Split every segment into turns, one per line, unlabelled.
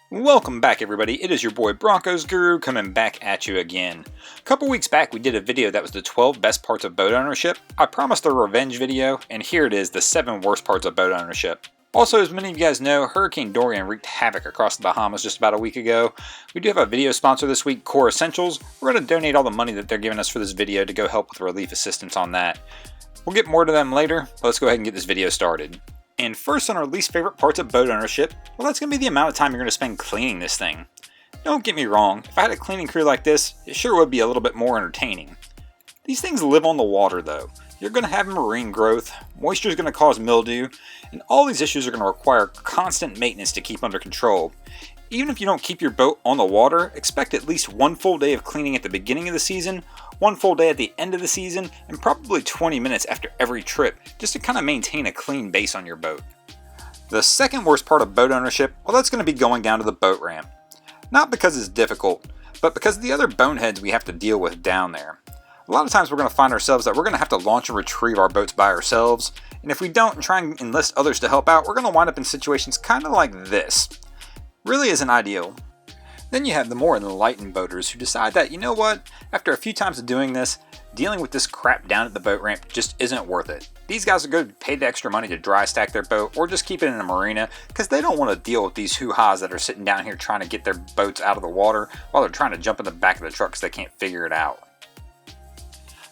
Welcome back everybody, it is your boy Broncos Guru coming back at you again. A couple weeks back we did a video that was the 12 best parts of boat ownership. I promised a revenge video, and here it is, the 7 worst parts of boat ownership. Also, as many of you guys know, Hurricane Dorian wreaked havoc across the Bahamas just about a week ago. We do have a video sponsor this week, Core Essentials. We're going to donate all the money that they're giving us for this video to go help with relief assistance on that. We'll get more to them later, but let's go ahead and get this video started. And first on our least favorite parts of boat ownership, well, that's going to be the amount of time you're going to spend cleaning this thing. Don't get me wrong, if I had a cleaning crew like this, it sure would be a little bit more entertaining. These things live on the water though. You're going to have marine growth, moisture is going to cause mildew, and all these issues are going to require constant maintenance to keep under control. Even if you don't keep your boat on the water, expect at least one full day of cleaning at the beginning of the season, one full day at the end of the season, and probably 20 minutes after every trip, just to kind of maintain a clean base on your boat. The second worst part of boat ownership, well, that's going to be going down to the boat ramp. Not because it's difficult, but because of the other boneheads we have to deal with down there. A lot of times we're going to find ourselves that we're going to have to launch and retrieve our boats by ourselves, and if we don't and try and enlist others to help out, we're going to wind up in situations kind of like this. Really isn't ideal. Then you have the more enlightened boaters who decide that, you know what, after a few times of doing this, dealing with this crap down at the boat ramp just isn't worth it. These guys are going to pay the extra money to dry stack their boat or just keep it in a marina because they don't want to deal with these hoo-ha's that are sitting down here trying to get their boats out of the water while they're trying to jump in the back of the truck because they can't figure it out.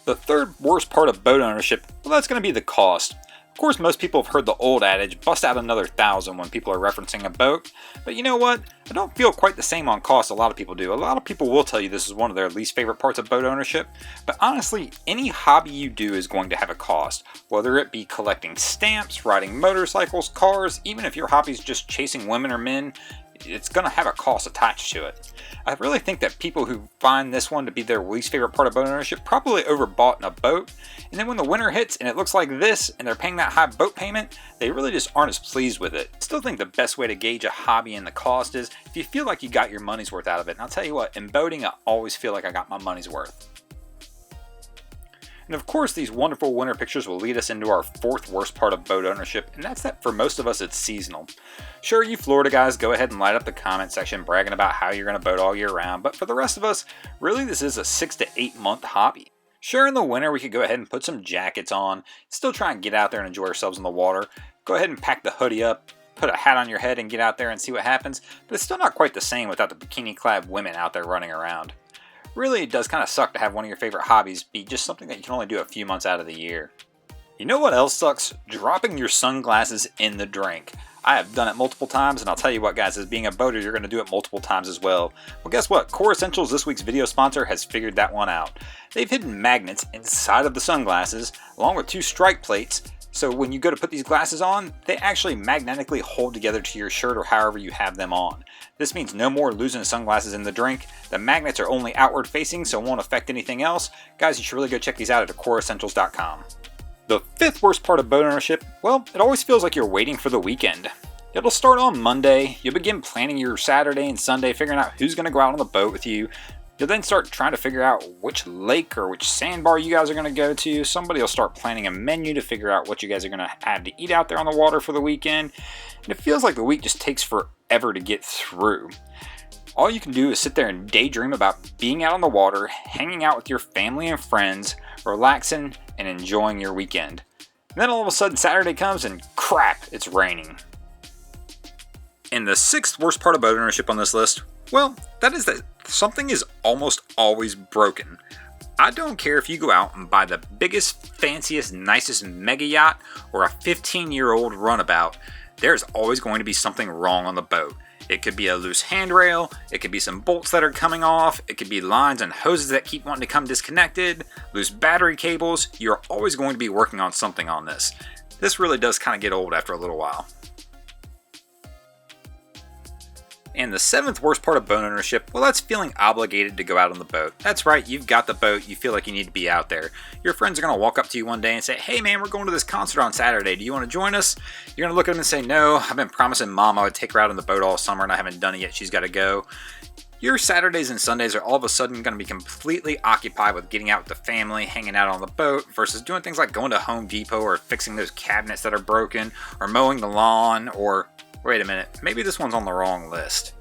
The third worst part of boat ownership, well, that's going to be the cost. Of course, most people have heard the old adage, bust out another 1,000 when people are referencing a boat, but you know what? I don't feel quite the same on cost a lot of people do. A lot of people will tell you this is one of their least favorite parts of boat ownership, but honestly, any hobby you do is going to have a cost, whether it be collecting stamps, riding motorcycles, cars, even if your hobby is just chasing women or men, it's going to have a cost attached to it. I really think that people who find this one to be their least favorite part of boat ownership probably overbought in a boat, and then when the winter hits and it looks like this and they're paying that high boat payment, they really just aren't as pleased with it. Still think the best way to gauge a hobby and the cost is if you feel like you got your money's worth out of it. And I'll tell you what, in boating I always feel like I got my money's worth. And of course, these wonderful winter pictures will lead us into our fourth worst part of boat ownership, and that's that for most of us it's seasonal. Sure, you Florida guys, go ahead and light up the comment section bragging about how you're going to boat all year round, but for the rest of us, really this is a 6 to 8 month hobby. Sure, in the winter we could go ahead and put some jackets on, still try and get out there and enjoy ourselves in the water, go ahead and pack the hoodie up, put a hat on your head and get out there and see what happens, but it's still not quite the same without the bikini-clad women out there running around. Really, it does kind of suck to have one of your favorite hobbies be just something that you can only do a few months out of the year. You know what else sucks? Dropping your sunglasses in the drink. I have done it multiple times, and I'll tell you what guys, as being a boater, you're going to do it multiple times as well. Well, guess what? Core Essentials, this week's video sponsor, has figured that one out. They've hidden magnets inside of the sunglasses, along with 2 strike plates, so when you go to put these glasses on, they actually magnetically hold together to your shirt or however you have them on. This means no more losing sunglasses in the drink. The magnets are only outward facing, so it won't affect anything else. Guys, you should really go check these out at coreessentials.com. The fifth worst part of boat ownership, well, it always feels like you're waiting for the weekend. It'll start on Monday, you'll begin planning your Saturday and Sunday, figuring out who's going to go out on the boat with you. You'll then start trying to figure out which lake or which sandbar you guys are going to go to. Somebody will start planning a menu to figure out what you guys are going to have to eat out there on the water for the weekend. And it feels like the week just takes forever to get through. All you can do is sit there and daydream about being out on the water, hanging out with your family and friends, relaxing and enjoying your weekend. And then all of a sudden Saturday comes and crap, it's raining. And the sixth worst part of boat ownership on this list, well, that is that something is almost always broken. I don't care if you go out and buy the biggest, fanciest, nicest mega yacht or a 15-year-old runabout, there's always going to be something wrong on the boat. It could be a loose handrail, it could be some bolts that are coming off, it could be lines and hoses that keep wanting to come disconnected, loose battery cables. You're always going to be working on something on this. This really does kind of get old after a little while. And the seventh worst part of boat ownership, well, that's feeling obligated to go out on the boat. That's right, you've got the boat, you feel like you need to be out there. Your friends are going to walk up to you one day and say, hey man, we're going to this concert on Saturday, do you want to join us? You're going to look at them and say, no, I've been promising mom I would take her out on the boat all summer and I haven't done it yet, she's got to go. Your Saturdays and Sundays are all of a sudden going to be completely occupied with getting out with the family, hanging out on the boat, versus doing things like going to Home Depot or fixing those cabinets that are broken, or mowing the lawn, or wait a minute, maybe this one's on the wrong list.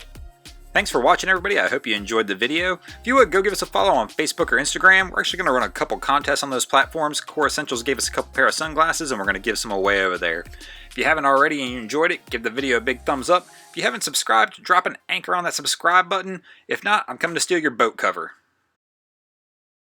Thanks for watching, everybody. I hope you enjoyed the video. If you would, go give us a follow on Facebook or Instagram. We're actually going to run a couple contests on those platforms. Core Essentials gave us a couple pair of sunglasses, and we're going to give some away over there. If you haven't already and you enjoyed it, give the video a big thumbs up. If you haven't subscribed, drop an anchor on that subscribe button. If not, I'm coming to steal your boat cover.